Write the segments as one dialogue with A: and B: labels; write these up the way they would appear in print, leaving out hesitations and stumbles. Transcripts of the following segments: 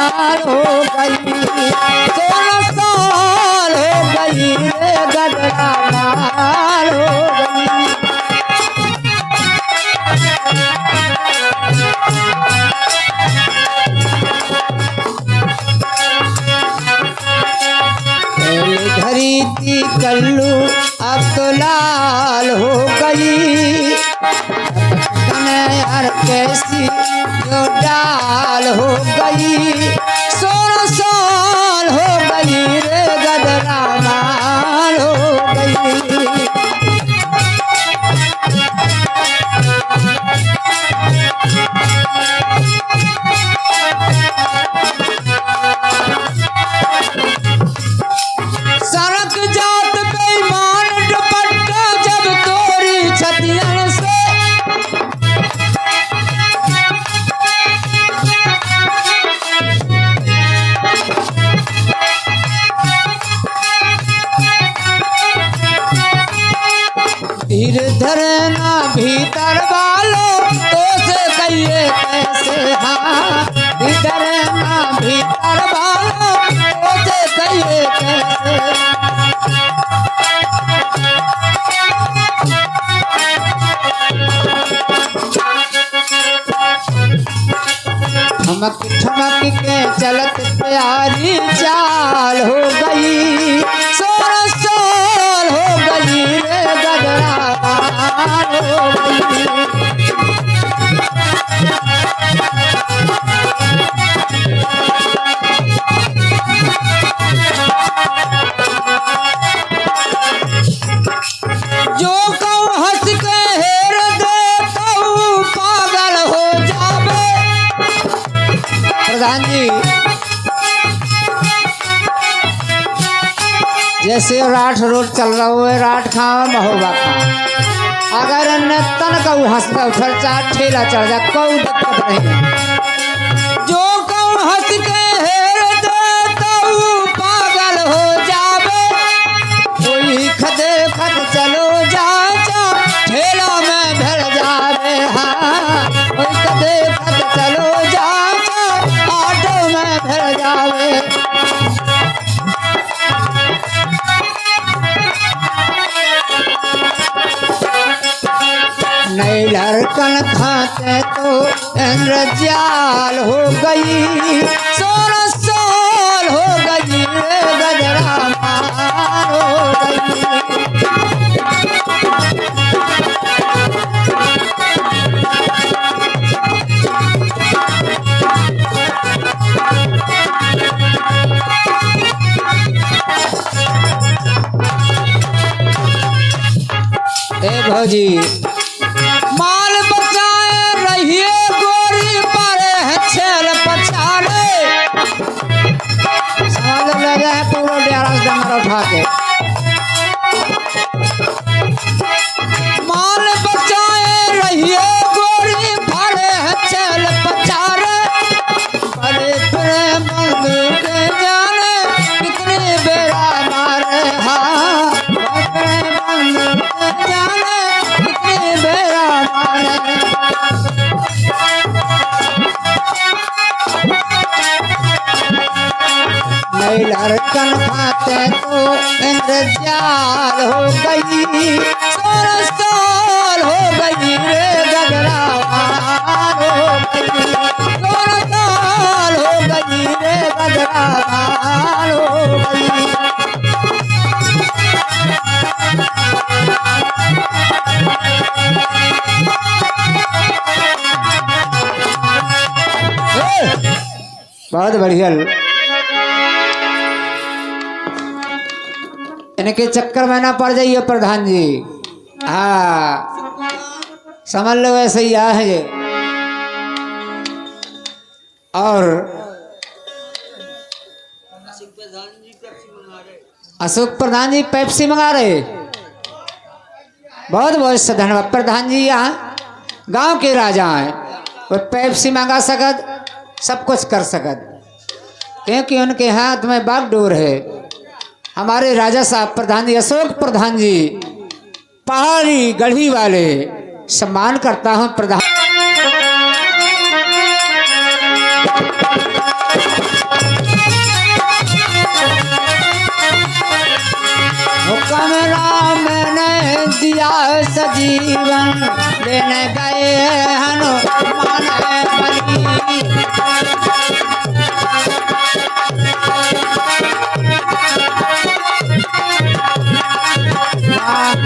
A: माल हो गई, 16 साल हो गई रे गदरा माल हो गई। धरी थी कल्लू अब तो लाल हो गई, यार कैसी जो डाल हो गई, 16 साल हो गई रे गदरा माल हो गई। सड़क जात बेईमान दुपट्टा जब तोरी छतियन से, धीर धरना भीतर वालों तो से कहिए कैसे, हाँ धरना भीतर वालों तो से कहिए कैसे। ठमक ठमक के चलत प्यारी चाल हो गई, 16 साल हो गई रे गदरा माल हो गई। जो कहूँ हंस के हेर दे कहूँ पागल हो जावे। प्रधान जी जैसे राठ रोड चल रहा हो, राठ खाओ महोबा खाओ, अगर तन कहूँ हंसता उठल चार ठेला चढ़ जा कोई दिक्कत नहीं। जो कहूँ हंस के हेर दे कहूँ पागल हो जावे, कोई खदे खद चलो जा ठेला में भर जावे, हाँ कोई खदे खद चलो जा ऑटो में भर जावे। नई लड़कन खाते तो इंद्रजाल हो गई, 16 साल हो गई रे गदरा माल हो गई। ए भौजी माल बचाए रहिए गोरी पारे है छेल पछाड़े, समझ ले जाए पूरा डेरा से डंगर उठा के। माल बचाए रहिए गोरी पारे है छेल पछाड़े, बड़े प्रेम के जाने कितने बेरा मारे, हाँ प्रेम के जाने कितने बेरा मारे। नई लड़कन खाते तो इंतजार हो गई, 16 साल हो गई रे गदरा माल हो गई, 16 साल हो गई रे गदरा माल हो गई। बहुत बढ़िया। इनके चक्कर में ना पड़ जाइए प्रधान जी, हाँ समझ लो ऐसे ही है ये। और अशोक प्रधान जी पेप्सी मंगा रहे, बहुत बहुत से धन्यवाद प्रधान जी। यहाँ गांव के राजा हैं, वो पेप्सी मंगा सकत, सब कुछ कर सकत, क्योंकि उनके हाथ में बागडोर है। हमारे राजा साहब प्रधान जी अशोक प्रधान जी पहाड़ी गढ़ी वाले, सम्मान करता हूँ प्रधान। कम राम ने दिया सजीवन लेने गए हनुमान बली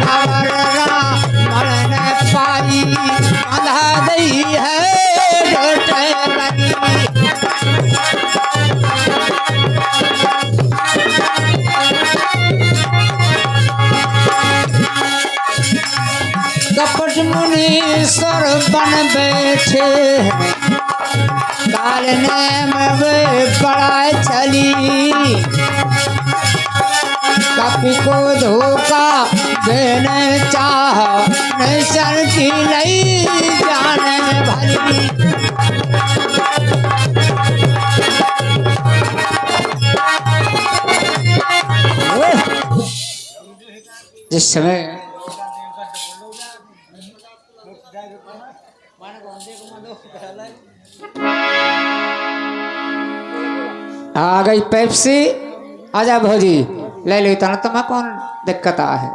A: खबर रावण ने पाई बांधा दई है डोटे लगी कपट मुनीश्वर बन बैठे काल नेम में बड़ा चली कपि को धोखा देने चाह नैसन की नहीं जाने भली जिस समय आ गई पेप्सी आजा भौजी ले लो इतना तुम्हें कौन दिक्कत आ है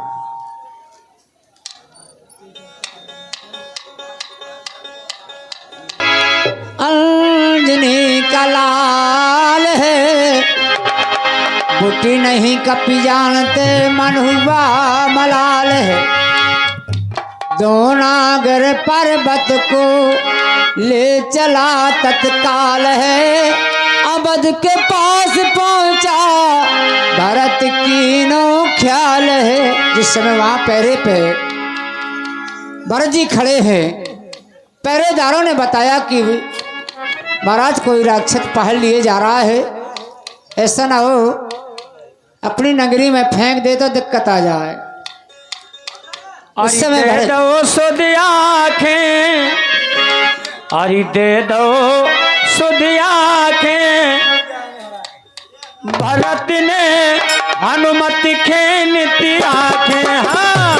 A: अंजनी का लाल है बुटी नहीं कपी जानते मन हुआ मलाल है दोनागर पर्वत को ले चला तत्काल है अवध के पास पहुंचा भरत की नो ख्याल है जिस समय वहां पहरे पे भरत जी खड़े हैं पहरेदारों ने बताया कि महाराज कोई राक्षस पहल लिए जा रहा है ऐसा ना हो अपनी नगरी में फेंक दे तो दिक्कत आ जाए उस समय
B: दे दो सुध आँखें अरे दे दो सुध आँखें भरत ने हनुमति खेनती आँखें हाँ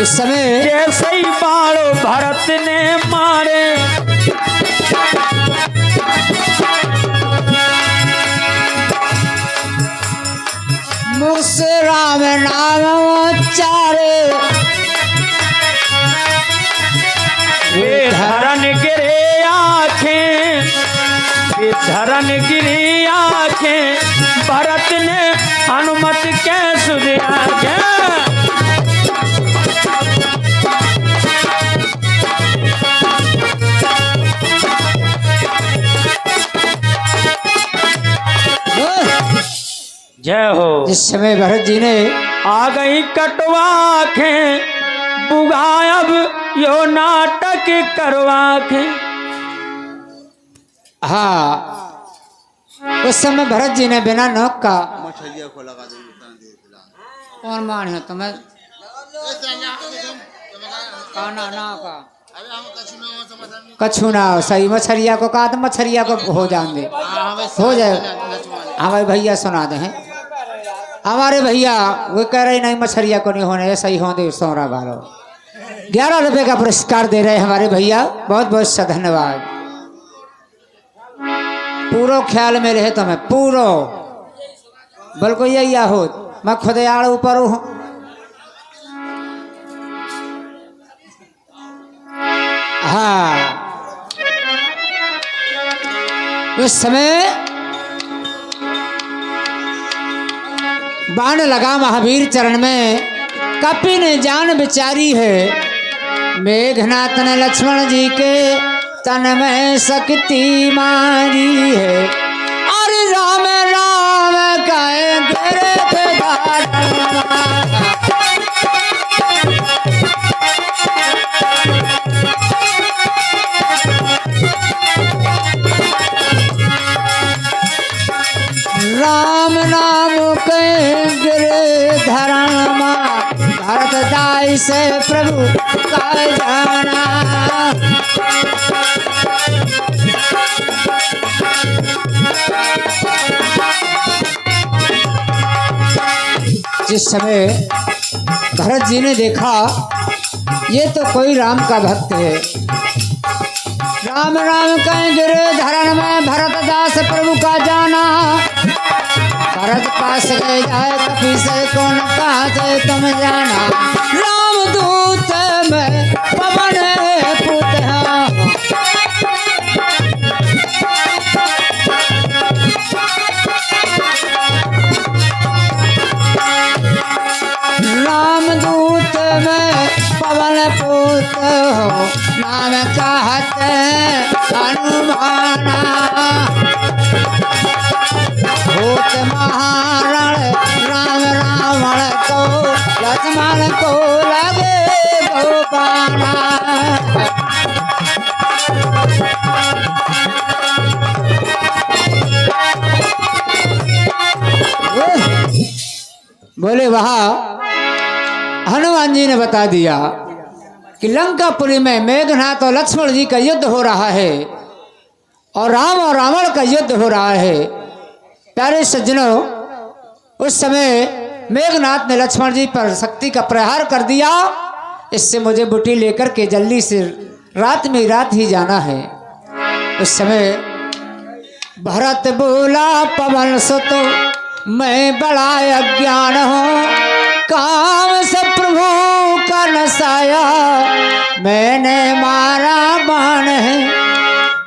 A: इस समय
B: जैसे ही बाणों भरत ने मारे
A: मुख से राम नाम उच्चारे
B: धरन गिरे आँखें धरन गिरी आँखें भरत ने हनुमत के सुध आँखें जय हो
A: जिस समय भरत जी ने
B: आ गई कटवाखें बुगायब यो नाटक करवाखें
A: हाँ उस समय भरत जी ने बिना नोक का कौन मान है तुम्हें कछु ना हो सही मछरिया को कहा तो मछरिया को हो जान दे हो जाए हमारे भैया सुना दे हैं हमारे भैया वो कह रहे नहीं मछरिया को नहीं होने ऐसा ही होने सोरा बालो 11 रुपए का पुरस्कार दे रहे हमारे भैया बहुत बहुत सा धन्यवाद पूरो ख्याल में रहे तुम्हें पूरो बल्कि यही हो मैं खुद यार ऊपर हूँ हाँ उस समय बाण लगा महावीर चरण में कपि ने जान बिचारी है मेघनाथ ने लक्ष्मण जी के तन में शक्ति मारी है अरे राम राम कहे राम नाम के गिरधरण भरत दाई से प्रभु का जाना जिस समय भरत जी ने देखा ये तो कोई राम का भक्त है राम राम कह गिरधरण में भरत दास प्रभु का जाना। भरत पास गए जाए कपि से कौन कहा से तुम जाना। राम दूत में पवन पुत रामदूत में पवन पुत हो नाम कहते हनुमाना। भूत महारण राम रावण को लक्ष्मण को लगे गोपाना। बोले वहाँ हनुमान जी ने बता दिया कि लंकापुरी में मेघनाथ और लक्ष्मण जी का युद्ध हो रहा है और राम और रावण का युद्ध हो रहा है। प्यारे सज्जनों, उस समय मेघनाथ ने लक्ष्मण जी पर शक्ति का प्रहार कर दिया। इससे मुझे बुटी लेकर के जल्दी से रात में रात ही जाना है। उस समय भरत बोला पवन सुत मैं बड़ा अज्ञान हूँ, काम से प्रभु का नसाया मैंने मारा बाण है।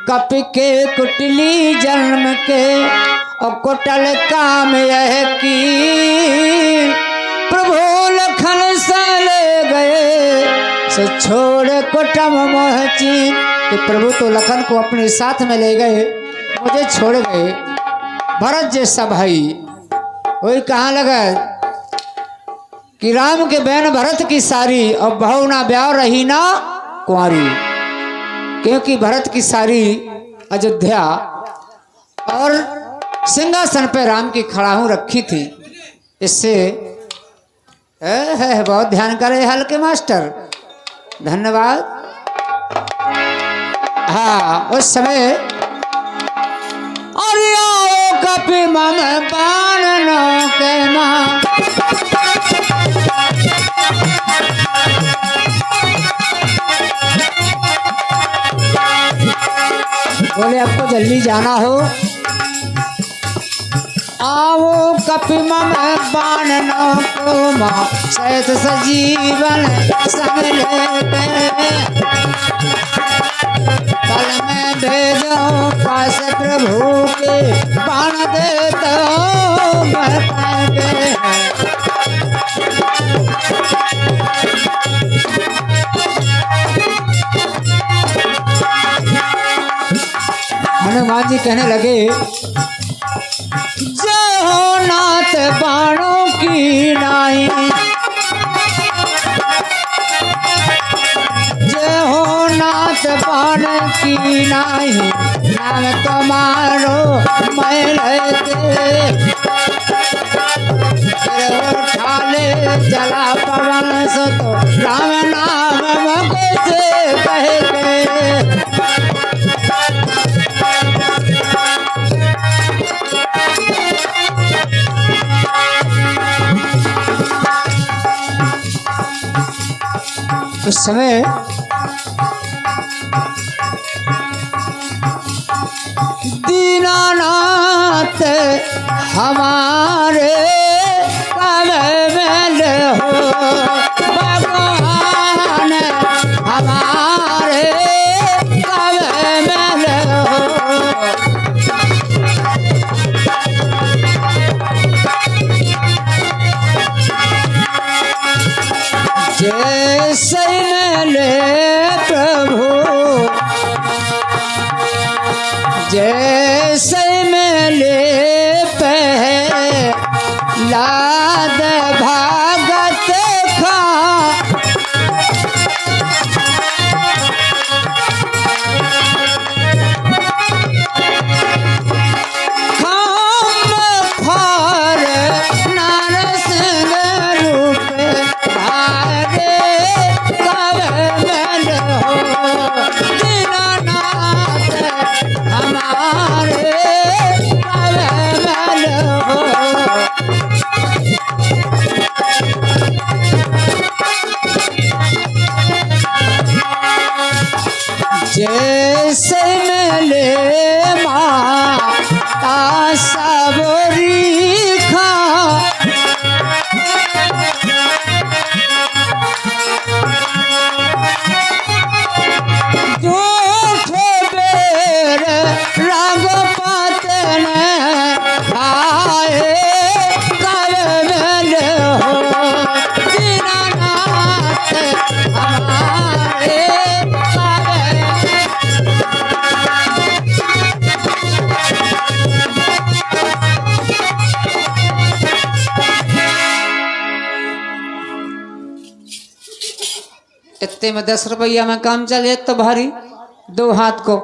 A: कपि के कुटली जन्म के और कुटल काम यह की। प्रभु लखन से ले गए सो छोड़ कुटम मोहची। कि प्रभु तो लखन को अपने साथ में ले गए, मुझे छोड़ गए। भरत जैसा भाई वही कहाँ लगा कि राम के बहन भरत की सारी और बहू ना ब्याह रही ना कुंवारी। क्योंकि भरत की सारी अयोध्या और सिंहासन पे राम की खड़ाहू रखी थी। इससे है बहुत ध्यान करे हल्के मास्टर, धन्यवाद। हाँ, उस समय और आओ कपि मम बाणनों के मां। बोले आपको जल्दी जाना हो, आओ कपि मम बाणनों को मां सहित सजीवन संग लेते। पल में भेजो पास प्रभु के बाण देते हनुमान जी कहने लगे जय हो नाथ बाणों की नाई। जय हो नाथ बाण की नाई नाम तुम्हारो मैं लेते। उठाले जला पवन सुत राम नाम मुख से कहते। उस समय दीनानाथ हमारे कब में हो, भगवान हमारे कब में हो। जैसे मिले प्रभु जैसे मिले पहलाद भागत खा। खाम फार नारसिंह रूप धारे कब में हो। दीनानाथ हमारे कब में हो। ले माता सबरी खा जो बेर राग पातन खाए कर मेल हो दीनानाथ हमारे इतने में 10 रुपया में काम चले तो भारी 2 हाथ को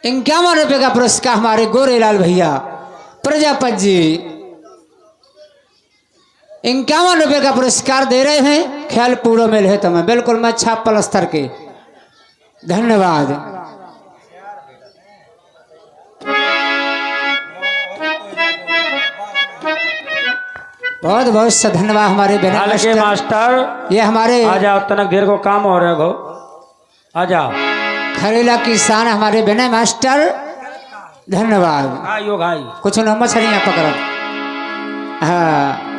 A: 51 रुपये का पुरस्कार हमारे गोरेलाल भैया प्रजापति जी 51 रुपये का पुरस्कार दे रहे हैं। ख्याल पूरा में रहे तुम्हें बिल्कुल मैं छाप पलस्तर के धन्यवाद। बहुत बहुत सा धन्यवाद हमारे
B: हल्के मास्टर।
A: ये हमारे
B: आ जाओ तनक देर को काम हो रहा हो आ जाओ।
A: खरेला किसान हमारे विनय मास्टर धन्यवाद।
B: आइयो भाई
A: कुछ न मछलियाँ पकड़। हाँ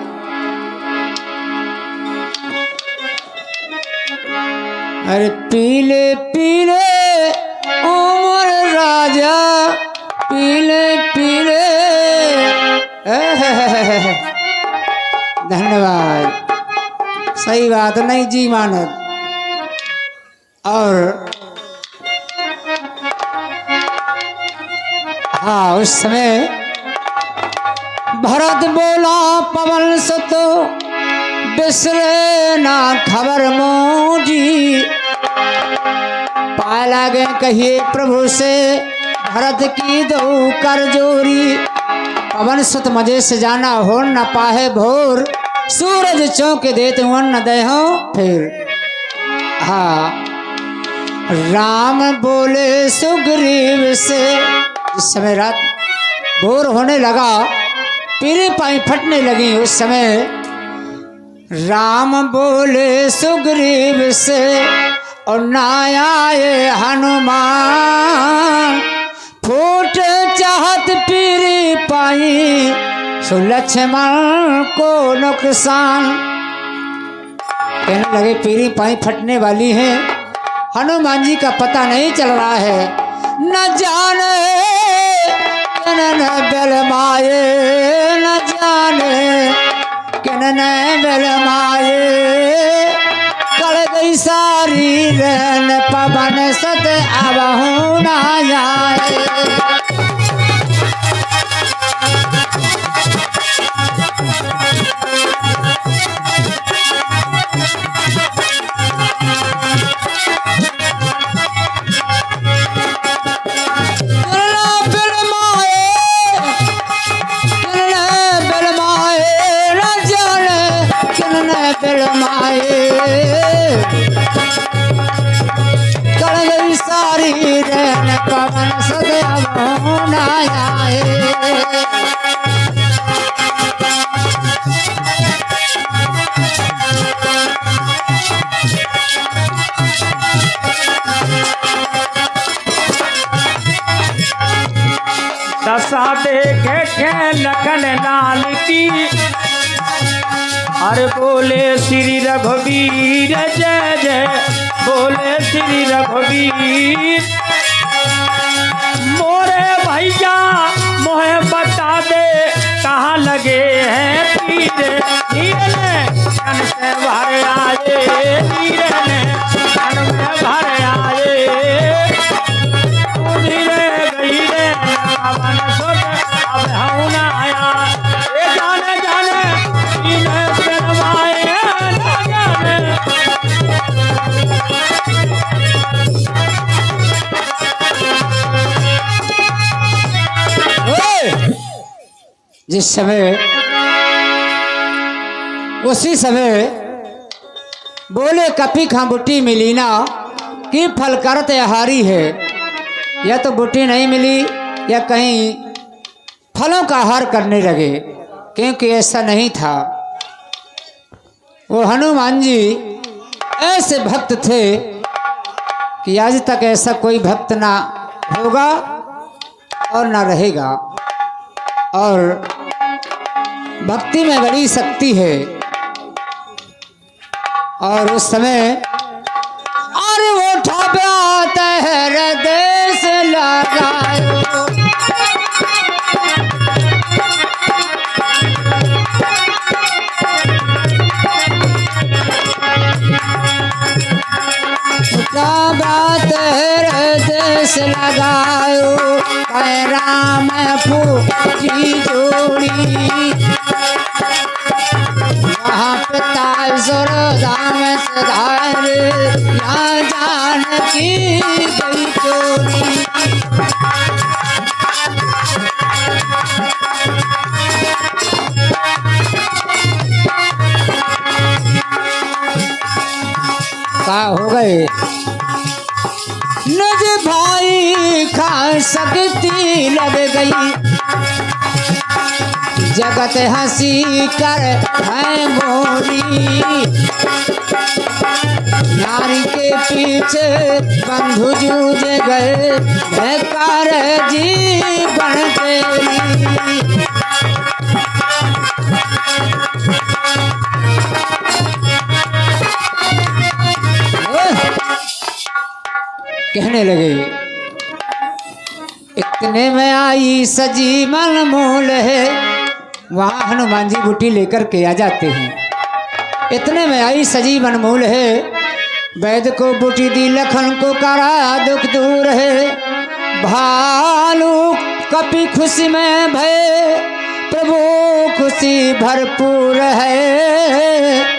A: अरे पीले पीले उमर राजा पीले पीले धन्यवाद। सही बात नहीं जी मानद। और हाँ उस समय भरत बोला पवन सतो बिसरे ना खबर मोजी पाए लागे कहिए प्रभु से भरत की दो कर जोरी पवन सुत मजे से जाना हो न पाहे भोर सूरज चौंक देते न दे हो फिर। हाँ राम बोले सुग्रीव से जिस समय रात भोर होने लगा पीरे पाई फटने लगी उस समय राम बोले सुग्रीव से और ना आए हनुमान फूट चाहत पीरी पाई सो लक्ष्मण को नुकसान। कहने लगे पीरी पाई फटने वाली है हनुमान जी का पता नहीं चल रहा है न जाने किन बेल माए न जाने किन बेल माए कल गई सारी रैन पवन सत अब ना जाए। सारी रैन पवन सदैव ना आए।
B: दशा देखे लखन लाल की अरे बोले श्री रघुवीर जय जय बोले श्री रघुवीर मोरे भैया मोहे बता दे कहाँ लगे हैं तीर तीर ने कन से भर आए तीर ने कन में भर आए धीरे गई रे पवन सुत अब हम ना आया ये जाने जाने इन्हें शर्माए न जाने।
A: जिस समय उसी समय बोले कपी खां बुट्टी मिली ना कि फल करत हारी है या तो बुट्टी नहीं मिली या कहीं फलों का आहार करने लगे क्योंकि ऐसा नहीं था। वो हनुमान जी ऐसे भक्त थे कि आज तक ऐसा कोई भक्त ना होगा और ना रहेगा। और भक्ति में बड़ी शक्ति है। और उस समय अरे वो ठाब्यात हृदय से लगायो, ठाब्यात हृदय से लगायो, कह राम फूटी जोड़ी, वहाँ पिता सुर धाम सधार, यहाँ जानकी गई चोरी। का हो गए नज भाई खा सकती लग गई, जगत हंसी कर है मोरी, नारी के पीछे बंधु जूझ गए, बेकार जीवन तेरी। कहने लगे इतने में आई सजी मन मूल है, वहाँ हनुमान जी बूटी लेकर के आ जाते हैं। इतने में आई सजी मन मूल है, वैद को बूटी दी, लखन को करा दुख दूर है, भालू कपि खुशी में भय, प्रभु खुशी भरपूर है,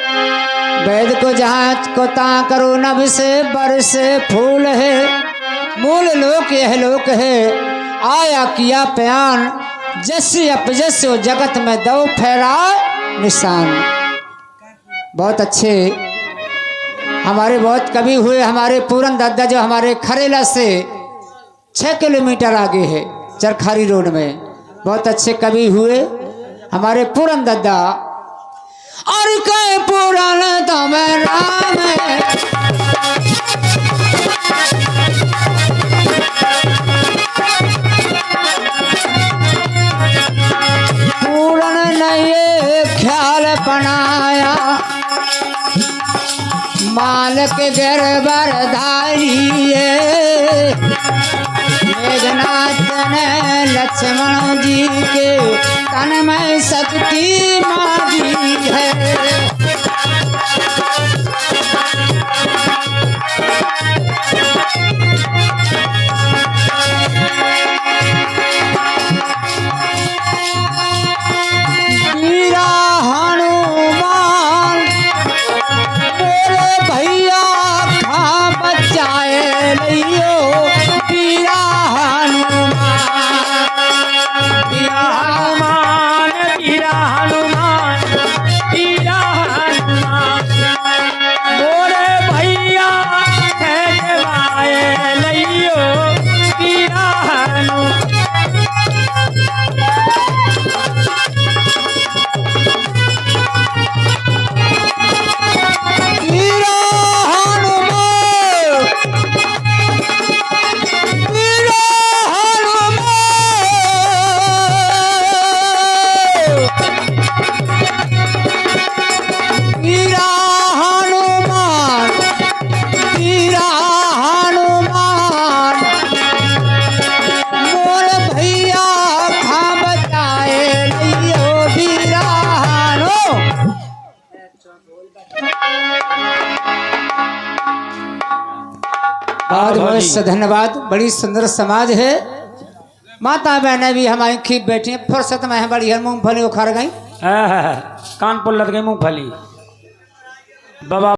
A: वैद को जांच को ता करो नभ से बरसे फूल है, मूल लोक यह लोक है, आया किया प्यान, जैसे अपजस्य जगत में दो फहरा निशान। बहुत अच्छे हमारे बहुत कवि हुए, हमारे पूरन दादा जो हमारे खरेला से 6 किलोमीटर आगे है चरखारी रोड में, बहुत अच्छे कवि हुए हमारे पूरन दादा। और कहे पुराण तम राम पूरन ने ये ख्याल बनाया, मालक गिरबर धारिये, मेघनाथ ने लक्ष्मण जी के तन में शक्ति मारी है। वीरा हनुमान बोले भैया खा बचाए लियो, वीरा हनुमान,
B: वीरा हनुमान, वीरा हनुमान, वीरा हनुमान, बोले भैया खेचवाए लियो, वीरा हनुमान।
A: वीरा हनुमान, वीरा हनुमान, वीरा हनुमान, वीरा हनुमान, मोर भैया खा बचाए लियो, वीरा हनुमान। बहुत बहुत धन्यवाद। बड़ी सुंदर समाज है। माता बहनें भी हमारी खींच बैठी हैं, फुर्सत में है बड़ी है, मूंगफली उखाड़ गई,
B: कान पर लग गई मूंगफली बाबा।